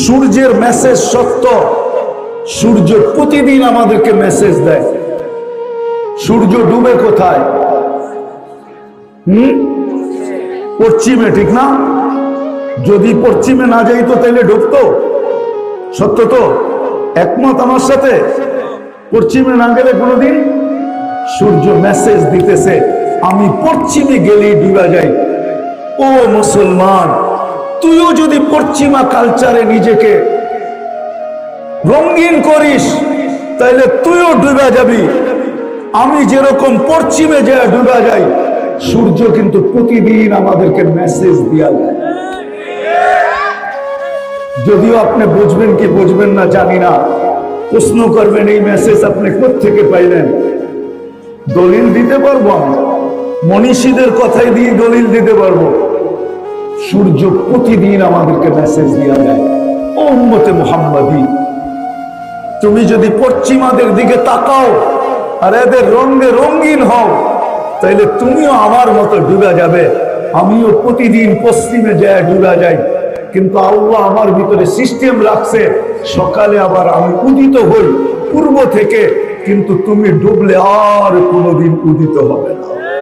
সূর্যের মেসেজ সত্য। সূর্য প্রতিদিন আমাদেরকে মেসেজ দেয়। সূর্য ডুবে কোথায়? পশ্চিমে, ঠিক না? যদি পশ্চিমে না যাইতো তাহলে ডুবতো। সত্য তো? একমত আমার সাথে? পশ্চিমে না গেলে কোনোদিন। সূর্য মেসেজ দিতেছে আমি পশ্চিমে গেলেই ডুবে যাই। ও মুসলমান, তুইও যদি পশ্চিমা কালচারে নিজেকে রঙিন করিস তাহলে তুইও ডুবে যাবি। আমি যেরকম পশ্চিমে যায় ডুবে যাই, সূর্য কিন্তু প্রতিদিন আমাদেরকে মেসেজ দিয়া যায়। যদিও আপনি বুঝবেন কি বুঝবেন না জানি না, প্রশ্ন করবেন এই মেসেজ আপনি কোত্থেকে পাইলেন? দলিল দিতে পারবো আমি, মনীষীদের কথাই দিয়ে দলিল দিতে পারবো। সূর্য প্রতিদিন আমাদেরকে মেসেজ দিয়া যায়। ও উম্মতে মুহাম্মাদি, তুমি যদি পশ্চিমাদের দিকে তাকাও আর এদের রঙে রঙিন হও তাইলে তুমিও আমার মতো ডুবে যাবে। আমিও প্রতিদিন পশ্চিমে যায় ডুবে যাই, কিন্তু আল্লাহ আমার ভিতরে সিস্টেম রাখছে সকালে আবার আমি উদিত হই পূর্ব থেকে, কিন্তু তুমি ডুবলে আর কোনোদিন উদিত হবে না।